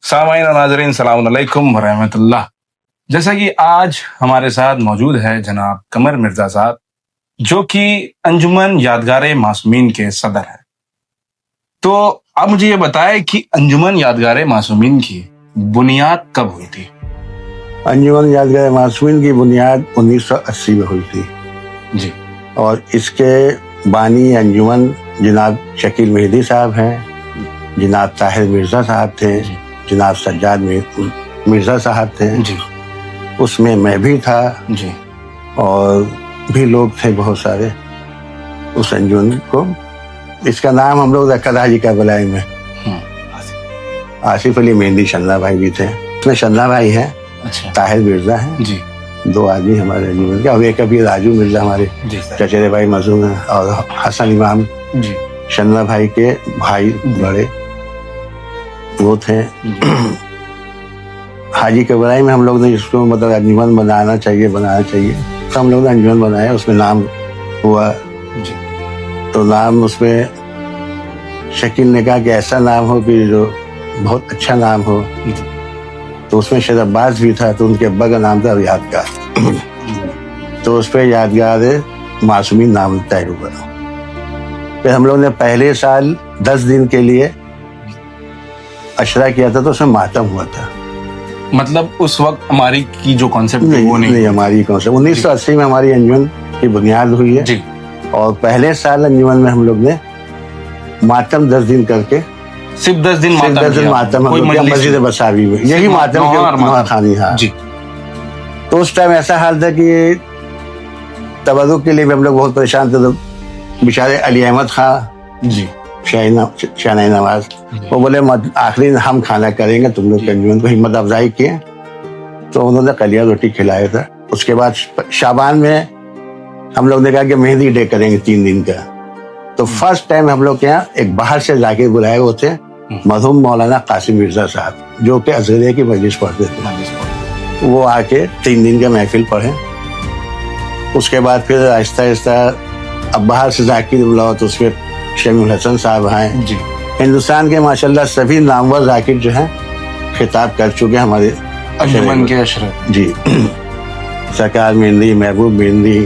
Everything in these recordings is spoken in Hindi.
सामाईन और नाज़रीन सलाम अलैकुम व रहमतुल्लाह। जैसा कि आज हमारे साथ मौजूद है जनाब कमर मिर्जा साहब, जो कि अंजुमन यादगार मासूमीन के सदर है। तो आप मुझे ये बताएं कि अंजुमन यादगार मासूमीन की बुनियाद कब हुई थी? अंजुमन यादगार मासूमीन की बुनियाद 1980 में हुई थी जी। और इसके बानी अंजुमन जनाब शकील मेहदी साहब हैं, जनाब ताहिर मिर्जा साहब थे, जनाब सज्जाद मिर्जा साहब थे जी। उसमें मैं भी था जी। और भी लोग थे बहुत सारे उस अंजुमन को। इसका नाम हम लोग रखा था हाजी करबलाई में। आसिफ अली मेहंदी शन्ना भाई भी थे, उसमें शन्ना भाई है, अच्छा। ताहिर मिर्जा है जी। दो आदमी हमारे अंजुमन के, और एक अभी राजू मिर्जा हमारे चचेरे भाई मजूम है, और हसन इमाम जी शन्ना भाई के भाई बड़े वो थे। हाजी करबलाई में हम लोग ने इसको मतलब अंजुमन बनाना चाहिए तो हम लोग ने अंजुमन बनाया, उसमें नाम हुआ जी। तो नाम उसमें शकील ने कहा कि ऐसा नाम हो कि जो बहुत अच्छा नाम हो, तो उसमें शेर अब्बास भी था, तो उनके अब्बा का नाम था यादगार तो उस पर यादगार मासूमीन नाम तय हुआ। फिर हम लोग ने पहले साल 10 दिन के लिए अशरा किया था, तो उसमें मातम हुआ था। मतलब उस वक्त हमारी की जो कॉन्सेप्ट नहीं हमारी कॉन्सेप्ट 1980 में हमारी अंजुमन की बुनियाद हुई है जी। और पहले साल अंजुमन में हम लोग ने मातम 10 दिन करके सिर्फ 10 दिन मातम मस्जिद बसावी में, यही मातम के खानी। हाँ जी। तो उस टाइम ऐसा हाल था कि तबरुक के लिए भी हम लोग बहुत परेशान थे। तो बेचारे अली अहमद खां जी शाहनाई नवाज वो बोले आखिरी हम खाना करेंगे, तुम लोग अंजुमन को हिम्मत अफजाई किए, तो उन्होंने कलिया रोटी खिलाया था। उसके बाद शाबान में हम लोग ने कहा कि मेहंदी डे करेंगे 3 दिन का। तो फर्स्ट टाइम हम लोग के यहाँ एक बाहर से जाके बुलाए हुए थे मरहूम मौलाना कासिम मिर्जा साहब, जो कि अजहरिया की मजलिस पढ़ते थे। वो आके 3 दिन का महफिल पढ़े। उसके बाद फिर आहिस्ता आहिस्ता अब बाहर से जाकिर बुलाओ, तो उसमें शमीउल हसन साहब हैं जी। हिंदुस्तान के माशाल्लाह सभी नामवर जाकिर जो हैं खिताब कर चुके हैं हमारे अंजुमन के अशरफ जी। सरकार मेहंदी, महबूब मेहंदी,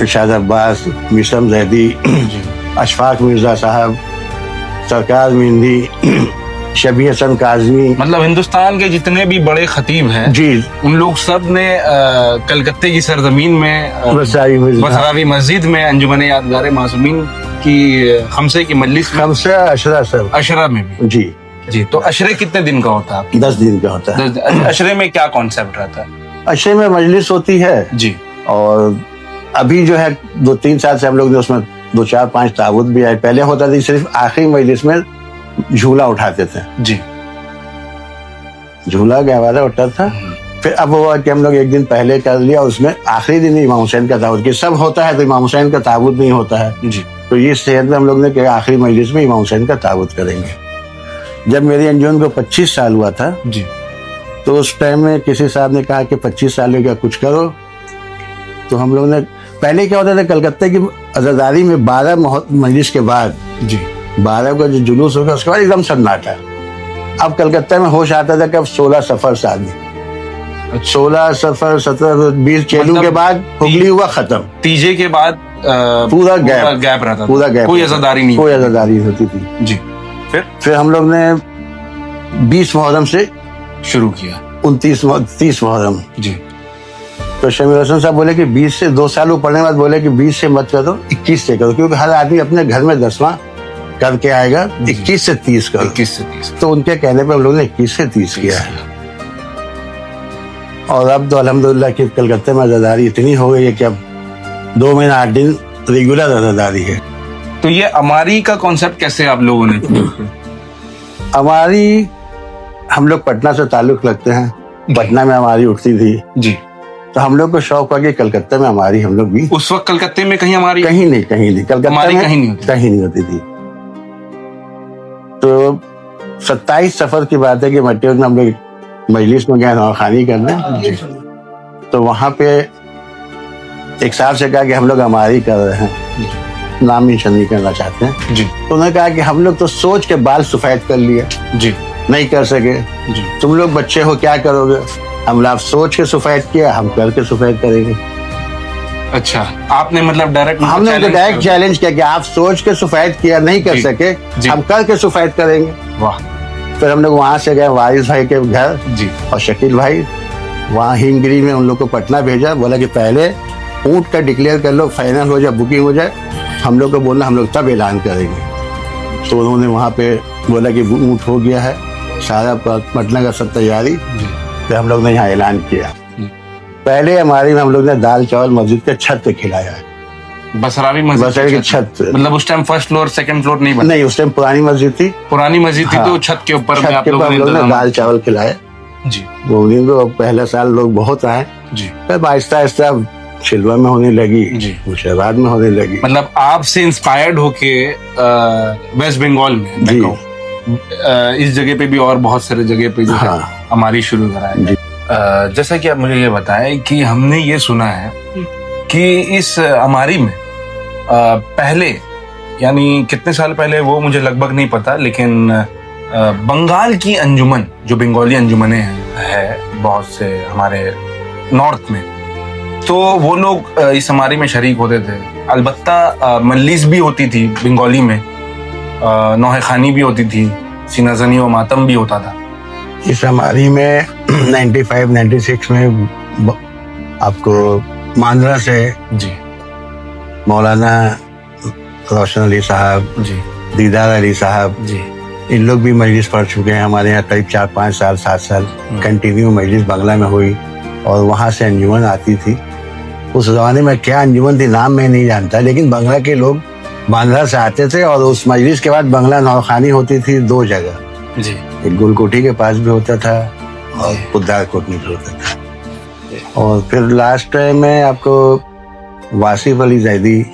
इरशाद अब्बास, मिसम जैदी, अशफाक मिर्जा साहब, सरकार मेहंदी, शबी हसन काजमी, मतलब हिंदुस्तान के जितने भी बड़े खतीब हैं जी, उन लोग सब ने कलकत्ते की सरजमीन में बसरावी मस्जिद में अंजुमन यादगार मासूमीन की खमसे की मजलिस अशरा में भी जी। जी। तो अशरे कितने दिन का होता है? 10 दिन का होता है। अशरे में क्या कॉन्सेप्ट रहता है? अशरे में मजलिस होती है जी, और अभी जो है 2-3 साल से हम लोग ने उसमें 2-4-5 ताबूत भी आए। पहले होता था सिर्फ आखिरी मजलिस में झूला उठाते थे जी, झूला गहवारा उठता था। फिर अब हुआ कि हम लोग एक दिन पहले कर लिया, उसमें आखिरी दिन इमाम हुसैन का ताबूत, कि सब होता है तो इमाम हुसैन का ताबूत नहीं होता है जी। तो ये सेहत में हम लोग ने कहा आखिरी मजलिस में इमाम हुसैन का ताबूत करेंगे। जब मेरी अंजुमन को 25 साल हुआ था जी, तो उस टाइम में किसी साहब ने कहा कि 25 साल हो गया कुछ करो। तो हम लोग ने पहले क्या होता था कलकत्ते की अज़ादारी में 12 मजलिस के बाद जी 12 का जो जुलूस होगा उसके बाद एकदम सन्नाटा। अब कलकत्ता में होश आता था कि अब 16 सफर शादी, 16 सफर 17 20 चेलू के बाद हुगली हुआ खत्म, तीजे के बाद पूरा गैप रहता, पूरा गैप, कोई अज़ादारी नहीं, कोई अज़ादारी होती थी जी। फिर हम लोग ने 20 मुहर्रम से शुरू किया, 30 मुहर्रम जी। तो शमीउल हसन साहब बोले कि 20 से 2 साल पढ़ने के बाद बोले कि 20 से मत करो, 21 से करो, क्योंकि हर आदमी अपने घर में 10वां करके आएगा। 21 से 30 करो। 21 से 30। तो उनके कहने पे हम लोगों ने 21 से 30 किया है। और अब तो अल्हम्दुलिल्लाह कि कलकत्ते में अज़ादारी इतनी हो गई है कि अब 2 महीना 8 दिन रेगुलर अज़ादारी है। तो ये अमारी का कॉन्सेप्ट कैसे आप लोगों ने? हमारी हम लोग पटना से ताल्लुक रखते हैं, पटना में हमारी उठती थी जी। तो हम लोग को शौक हुआ कि कलकत्ते में हमारी हम लोग भी। उस वक्त कलकत्ते में कहीं हमारी कहीं नहीं कलकत्ता में कहीं नहीं होती थी। तो 27 सफर की बात है कि मट्टी में हम लोग मजलिस में गए नौखानी करने, तो वहां पे एक साहब से कहा कि हम लोग हमारी कर रहे हैं, नाम मेंशन नहीं करना चाहते हैं जी। तो उन्होंने कहा कि हम लोग तो सोच के बाल सफेद कर लिए जी, नहीं कर सके, जी तुम लोग बच्चे हो क्या करोगे? हम आप सोच के सुफैद किया, हम करके सुफैद करेंगे। अच्छा, आपने मतलब डायरेक्ट हमने उनको डायरेक्ट चैलेंज किया कि आप सोच के सुफैद किया, नहीं कर जी, सके, जी। हम करके सुफैद करेंगे। वाह फिर हम लोग वहां से गए वारिस भाई के घर जी और शकील भाई, वहाँ हिंगरी में उन लोग को पटना भेजा। बोला कि पहले ऊँट का डिक्लेयर कर लो, फाइनल हो जाए, बुकिंग हो जाए, हम लोग को बोलना, हम लोग तब ऐलान करेंगे। तो उन्होंने वहाँ पे बोला कि ऊँट हो गया है, सारा पटना का सब तैयारी। जी फिर हम लोग ने यहाँ ऐलान किया। पहले हमारी में हम लोग ने दाल चावल मस्जिद के छत पे खिलाया है, बसरावी मस्जिद बसरे की छत पे। मतलब उस time first floor second floor नहीं बना? नहीं, उस टाइम पुरानी मस्जिद थी, पुरानी मस्जिद थी, हाँ। तो छत के ऊपर में छत आप के ऊपर हम लोग ने इंतजाम- दाल चावल खिलाए। जी वो दिन तो पहले साल लोग बहुत आए, जी फिर आहिस्ता आहिस्ता छिलवा में होने लगी, जी। मुर्शिदाबाद में होने लगी। मतलब आपसे इंस्पायर्ड होके वेस्ट बंगाल में मैं जी। कहूँ, इस जगह पे भी और बहुत सारे जगह पे जो है हाँ। हमारी शुरू करा है। जी। जैसा कि आप मुझे ये बताएं कि हमने ये सुना है कि इस हमारी में पहले, यानी कितने साल पहले वो मुझे लगभग नहीं पता, लेकिन बंगाल की अंजुमन, जो बंगाली अंजुमने है बहुत से हमारे नॉर्थ में, तो वो लोग इस हमारी में शरीक होते थे। अलबत्ता मल्लिस भी होती थी बंगाली में, नौहे खानी भी होती थी, सीनाजनी व मातम भी होता था। इस हमारी में 95-96 में आपको मांद्रा से जी मौलाना रोशन अली साहब, जी दीदार अली साहब, जी इन लोग भी मजलिस पढ़ चुके हैं। हमारे यहाँ करीब 4-5 साल 7 साल कंटिन्यू मजलिस बांग्ला में हुई और वहाँ से अंजुमन आती थी। उस जमाने में क्या अंजुमन थी नाम मैं नहीं जानता, लेकिन बांग्ला के लोग बांद्रा से आते थे और उस मजलिस के बाद बांग्ला नौखानी होती थी 2 जगह, जी एक गुलकोठी के पास भी होता था और पुद्दार कोटनी भी होता था। और फिर लास्ट टाइम में आपको वासिफ अली जैदी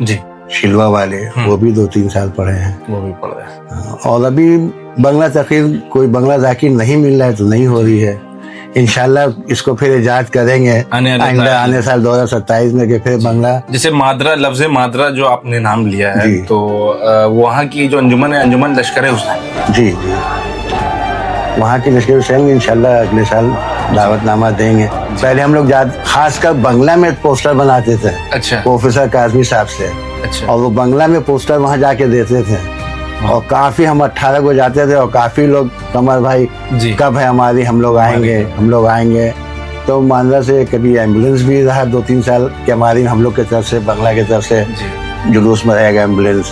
जी शिलवा वाले, वो भी 2-3 साल पढ़े हैं। वो भी पढ़ रहे हैं। और अभी बांग्ला तकरीर कोई बांग्ला जाकिर नहीं मिल रहा है तो नहीं हो रही है। इंशाल्लाह इसको फिर इजाद करेंगे आने साल 2027 में कि फिर बांग्ला। जैसे माद्रा, लफ्ज माद्रा जो आपने नाम लिया है, जी। तो वहाँ की जो अंजुमन है, अंजुमन लश्कर हुसैन। जी जी, वहाँ के लश्कर हुसैन इंशाल्लाह अगले साल दावतनामा देंगे। पहले हम लोग खासकर बांग्ला में पोस्टर बनाते थे, अच्छा प्रोफेसर काजमी साहब से, अच्छा। और वो बांग्ला में पोस्टर वहाँ जाके देते थे। और काफी हम 18 को जाते थे और काफी लोग, कमर भाई जी कब है हमारी, हम लोग आएंगे। तो मांद्रा से कभी एम्बुलेंस भी रहा 2-3 साल कि हमारी, हम लोग की तरफ से, बांग्ला की तरफ से जी जुलूस में रहेगा एम्बुलेंस।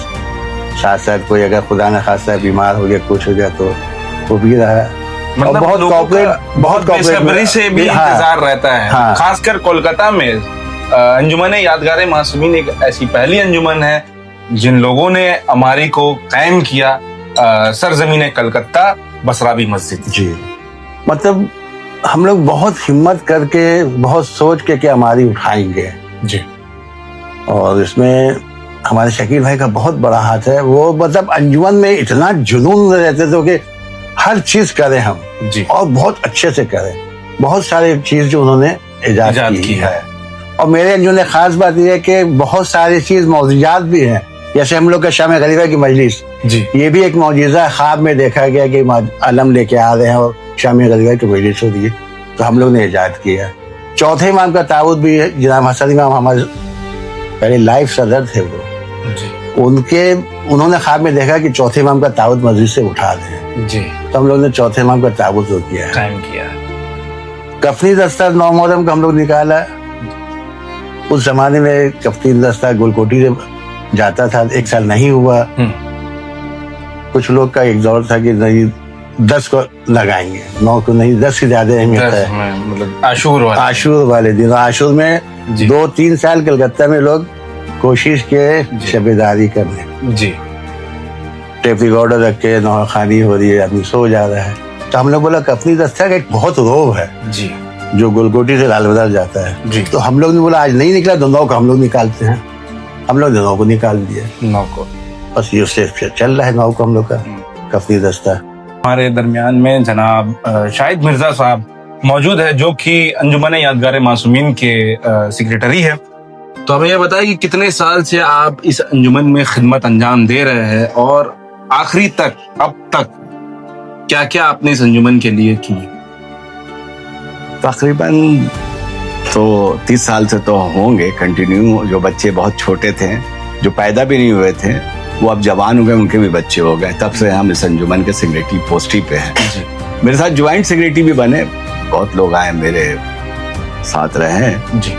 साथ साथ कोई अगर खुदा न खास्ता बीमार हो गया, कुछ हो गया, तो वो भी रहा। मतलब बहुत लोगों का बहुत कॉपरेट बेसब्री से भी इंतजार रहता है। हाँ। खासकर कोलकाता में अंजुमन यादगार मासूमीन एक ऐसी पहली अंजुमन है जिन लोगों ने हमारी को कायम किया, सरजमीन कलकत्ता, बसरावी मस्जिद। जी, मतलब हम लोग बहुत हिम्मत करके, बहुत सोच के कि हमारी उठाएंगे जी। और इसमें हमारे शकील भाई का बहुत बड़ा हाथ है। वो मतलब अंजुमन में इतना जुनून रहते थे कि हर चीज करें हम जी, और बहुत अच्छे से करें। बहुत सारे चीज जो उन्होंने इजाद की है। और मेरे अंजुमन में खास बात यह है कि बहुत सारी चीज मौजूदात भी हैं। जैसे हम लोग का शाम गरीबा की मजलिस, जी ये भी एक मौजूदा, ख्वाब में देखा गया कि अलम लेके आ रहे हैं और शाम गरीबा की मजलिस हो रही है, तो हम लोग ने इजाद किया। चौथे इमाम का ताबूत भी है, जनाब हसन इमाम हमारे पहले लाइव सदर थे वो, जी उन्होंने ख्वाब में देखा कि चौथे इमाम का ताबूत मस्जिद से उठा दें, जी, तो हम लोग ने चौथे इमाम का ताबूत किया है। कायम किया। कफनी दस्ता 9 मुहर्रम का हम लोग निकाला। उस जमाने में कफनी दस्ता गुलकोटी से जाता था, 1 साल नहीं हुआ। कुछ लोग का एक दौर था कि नहीं 10 को लगाएंगे, 9 को नहीं, 10 से ज्यादा अहमियत है। मतलब आशूर वाले दिन, आशूर में 2-3 साल कलकत्ता में लोग कोशिश किए शबेदारी करने। जी, टेप रिकॉर्डर रख के नौखानी हो रही है, आदमी सो जा रहा है, तो हम लोग बोला कफनी दस्ता का एक बहुत रोब है जी, जो गुलकोटी से लाल बाजार जाता है जी। तो हम लोग ने बोला आज नहीं निकला तो 9 को हम लोग निकालते हैं। हम लोग 9 को निकाल दिया, 9 को। बस ये से चल रहा है 9 को हम लोग का कफनी दस्ता। हमारे दरमियान में जनाब शाहिद मिर्जा साहब मौजूद है, जो कि अंजुमन यादगार मासूमीन के सेक्रेटरी है। तो हमें यह बताइए कि कितने साल से आप इस अंजुमन में खिदमत अंजाम दे रहे हैं और आखिरी तक अब तक क्या क्या आपने इस अंजुमन के लिए किए? तकरीबन तो 30 साल से तो होंगे कंटिन्यू। जो बच्चे बहुत छोटे थे, जो पैदा भी नहीं हुए थे, वो अब जवान हो गए, उनके भी बच्चे हो गए, तब से हम इस अंजुमन के सेक्रेटरी पोस्ट ही पे हैं। मेरे साथ ज्वाइंट सेक्रेटरी भी बने, बहुत लोग आए मेरे साथ रहे जी।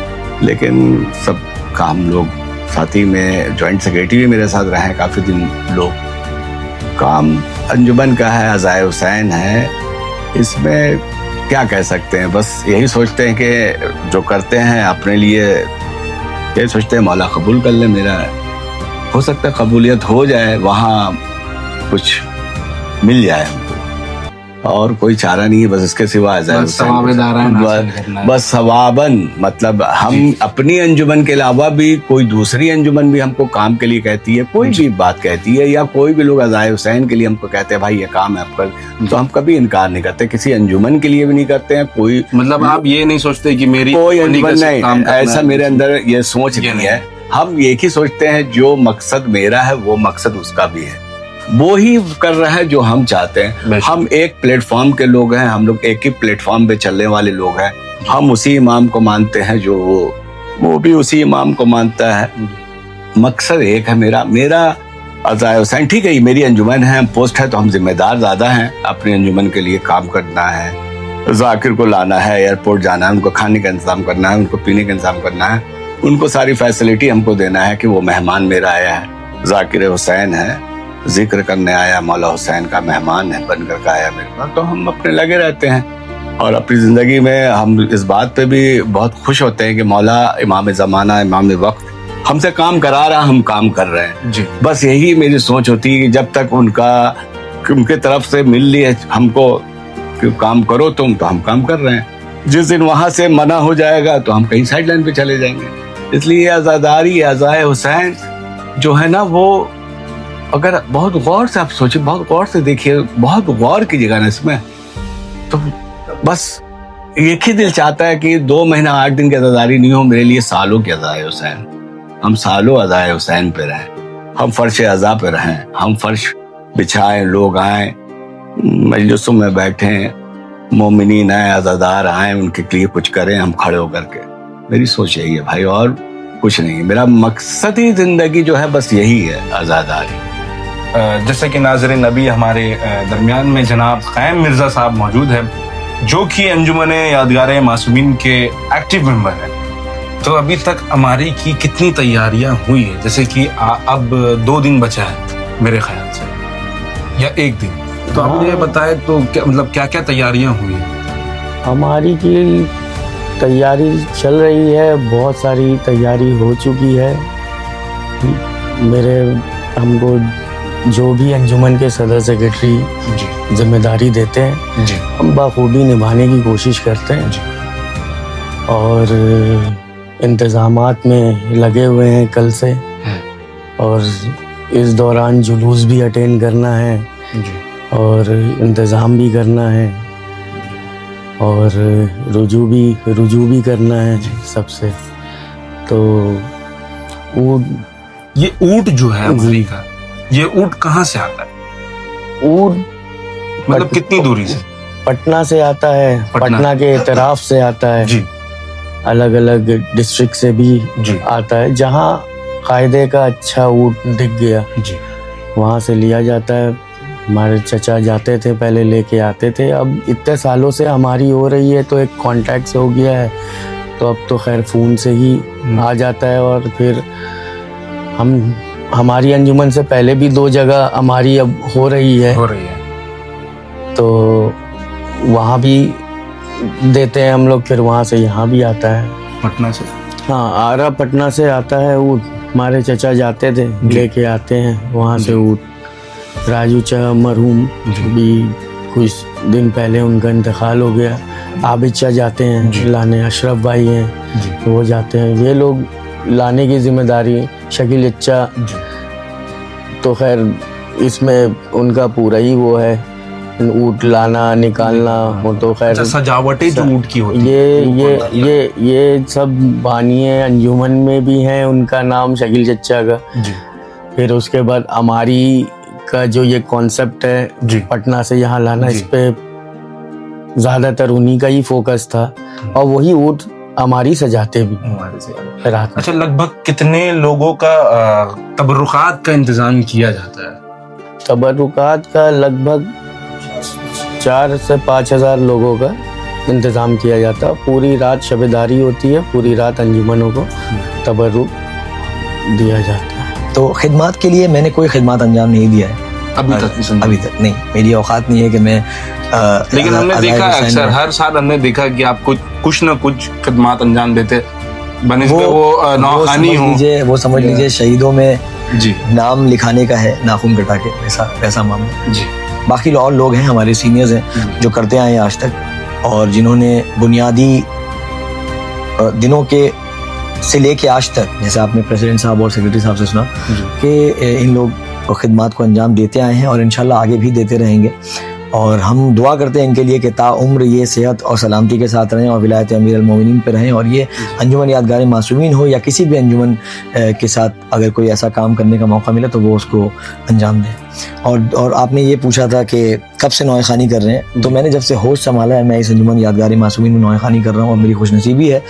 लेकिन सब काम लोग साथी में ज्वाइंट सेक्रेटरी भी मेरे साथ रहे काफी दिन लोग। काम अंजुमन का है, अज़ाए हुसैन है, इसमें क्या कह सकते हैं, बस यही सोचते हैं कि जो करते हैं अपने लिए, यही सोचते हैं मौला कबूल कर ले। मेरा हो सकता है कबूलियत हो जाए, वहाँ कुछ मिल जाए हमको, और कोई चारा नहीं है बस इसके सिवा। बस सवाबन, मतलब हम अपनी अंजुमन के अलावा भी कोई दूसरी अंजुमन भी हमको काम के लिए कहती है, कोई भी बात कहती है, या कोई भी लोग अज़ाए हुसैन के लिए हमको कहते हैं भाई ये काम है आपका, तो हम कभी इनकार नहीं करते, किसी अंजुमन के लिए भी नहीं करते हैं। कोई मतलब आप ये नहीं सोचते कि मेरी कोई अंजुमन नहीं, ऐसा मेरे अंदर ये सोच नहीं है। हम एक ही सोचते हैं जो मकसद मेरा है वो मकसद उसका भी है, वो ही कर रहा है जो हम चाहते हैं। हम एक प्लेटफॉर्म के लोग हैं, हम लोग एक ही प्लेटफॉर्म पे चलने वाले लोग हैं। हम उसी इमाम को मानते हैं जो वो भी उसी इमाम को मानता है। मकसद एक है मेरा अज़ाए हुसैन। ठीक है, ये मेरी अंजुमन है, पोस्ट है, तो हम जिम्मेदार ज्यादा हैं। अपनी अंजुमन के लिए काम करना है, जाकिर को लाना है, एयरपोर्ट जाना है, उनको खाने का इंतजाम करना है, उनको पीने का इंतजाम करना है, उनको सारी फैसिलिटी हमको देना है कि वो मेहमान मेरा आया है, जाकिर हुसैन है, जिक्र करने आया, मौला हुसैन का मेहमान है बनकर के आया मेरे पास, तो हम अपने लगे रहते हैं। और अपनी ज़िंदगी में हम इस बात पे भी बहुत खुश होते हैं कि मौला इमाम ज़माना, इमाम वक्त हमसे काम करा रहा, हम काम कर रहे हैं जी। बस यही मेरी सोच होती है कि जब तक उनके तरफ से मिल रही है हमको कि काम करो तुम, तो हम काम कर रहे हैं। जिस दिन वहां से मना हो जाएगा तो हम कहीं साइड लाइन पे चले जाएंगे। इसलिए आज़ादारी, अज़ाए हुसैन जो है ना, वो अगर बहुत गौर से आप सोचिए, बहुत गौर से देखिए, बहुत गौर कीजिएगा ना इसमें, तो बस एक ही दिल चाहता है कि 2 महीना 8 दिन की अज़ादारी नहीं हो, मेरे लिए सालों की अज़ाए हुसैन। हम सालों अज़ाए हुसैन पे रहें, हम फर्श अज़ा पे रहें, हम फर्श बिछाएं, लोग आए मजलिसों में बैठें, मोमिनीन आए, अज़ादार आए, उनके लिए कुछ करें हम खड़े होकर के। मेरी सोच यही है भाई, और कुछ नहीं है। मेरा मकसद ही जिंदगी जो है बस यही है, आज़ादारी। जैसे कि नाज़रीन, नबी हमारे दरमियान में जनाब क़याम मिर्ज़ा साहब मौजूद है, जो कि अंजुमन यादगार मासूमीन के एक्टिव मेंबर हैं। तो अभी तक अमारी की कितनी तैयारियां हुई है? जैसे कि अब 2 दिन बचा है मेरे ख्याल से, या 1 दिन, तो आप मुझे बताएं तो क्या क्या तैयारियां हुई है? हमारी की तैयारी चल रही है, बहुत सारी तैयारी हो चुकी है। हमको जो भी अंजुमन के सदर सेक्रेटरी जिम्मेदारी देते हैं जी, हम बाखूबी निभाने की कोशिश करते हैं जी। और इंतज़ामात में लगे हुए हैं कल से, और इस दौरान जुलूस भी अटेंड करना है जी, और इंतज़ाम भी करना है, और रुजू भी करना है सबसे। तो ये ऊँट जो है अमारी का, ये ऊँट कहाँ से आता है? ऊँट मतलब कितनी दूरी से? पटना से आता है, पटना के इतराफ से आता है जी, अलग अलग डिस्ट्रिक्ट से भी जी आता है। जहाँ कायदे का अच्छा ऊँट दिख गया जी, वहाँ से लिया जाता है। हमारे चचा जाते थे पहले, लेके आते थे। अब इतने सालों से हमारी हो रही है तो एक कांटेक्ट से हो गया है, तो अब तो खैर फ़ोन से ही आ जाता है। और फिर हमारी अंजुमन से पहले भी 2 जगह हमारी अब हो रही है, तो वहाँ भी देते हैं हम लोग, फिर वहाँ से यहाँ भी आता है पटना से। हाँ, आरा पटना से आता है ऊँट। हमारे चचा जाते थे, लेके आते हैं वहाँ से ऊँट। राजू चा मरहूम भी कुछ दिन पहले उनका इंतकाल हो गया। आबिद चा जाते हैं लाने, अशरफ भाई हैं वो जाते हैं, ये लोग लाने की जिम्मेदारी। शकील अच्छा तो खैर इसमें उनका पूरा ही वो है, ऊँट लाना निकालना, वो तो खैर सजावटें जो ऊँट की होती ये सब बानिए अंजुमन में भी हैं, उनका नाम शकील चच्चा का। फिर उसके बाद अमारी का जो ये कॉन्सेप्ट है जी। पटना से यहाँ लाना, जी। इस पे ज्यादातर उन्हीं का ही फोकस था और वही ऊँट हमारी सजाते भी रात में। अच्छा, लगभग कितने लोगों का तबरुकात का इंतजाम किया जाता है? तबरुकात का लगभग 4 से 5 हज़ार लोगों का इंतजाम किया जाता है। पूरी रात शबेदारी होती है, पूरी रात अंजुमनों को तबरुक दिया जाता है। तो खिदमत के लिए मैंने कोई खिदमत अंजाम नहीं दिया है अभी तक? अभी तक नहीं, मेरी औकात नहीं है कि मैं लेकिन हमने अज़ाए देखा हुसैन अक्सर में- हर साल हमने देखा कि आप कुछ न कुछ खिदमत अंजाम देते बनिस्बत वो वो नौखानी समझ हो। लीजिए, वो समझ लीजिए शहीदों में जी नाम लिखाने का है, नाखून कटा के, वैसा मामला। जी बाकी और लोग हैं, हमारे सीनियर्स हैं जो करते आए हैं आज तक, और जिन्होंने बुनियादी दिनों के से लेके आज तक, जैसे आपने प्रेसिडेंट साहब और सेक्रेटरी साहब से सुना कि इन लोग खिदमत को अंजाम देते आए हैं और इंशाल्लाह आगे भी देते रहेंगे। और हम दुआ करते हैं इनके लिए कि ताउम्र ये सेहत और सलामती के साथ रहें और विलायत अमीर अल मोमिनीन पे रहें, और ये अंजुमन यादगार मासूमीन हो या किसी भी अंजुमन के साथ अगर कोई ऐसा काम करने का मौका मिले तो वो उसको अंजाम दें। और आपने ये पूछा था कि कब से नौए खानी कर रहे हैं, तो मैंने जब से होश संभाला है मैं इस अंजुमन यादगार मासूमीन में नौए खानी कर रहा हूँ और मेरी खुशनसीबी है,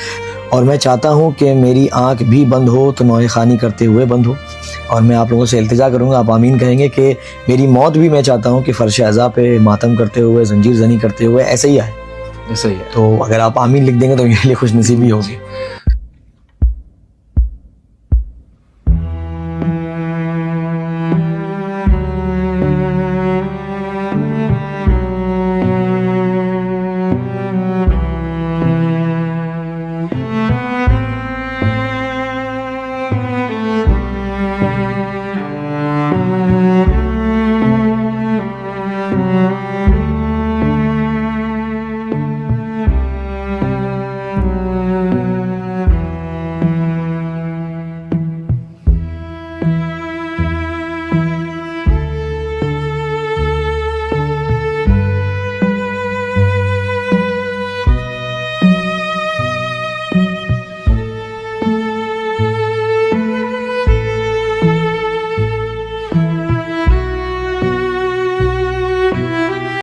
और मैं चाहता हूँ कि मेरी आँख भी बंद हो तो नौए खानी करते हुए बंद हो। और मैं आप लोगों से इल्तिजा करूँगा, आप आमीन कहेंगे, कि मेरी मौत भी मैं चाहता हूँ कि फर्श अज़ा पे मातम करते हुए, जंजीर जनी करते हुए ऐसे ही आए। सही है। तो अगर आप आमीन लिख देंगे तो मेरे लिए खुशनसीबी होगी।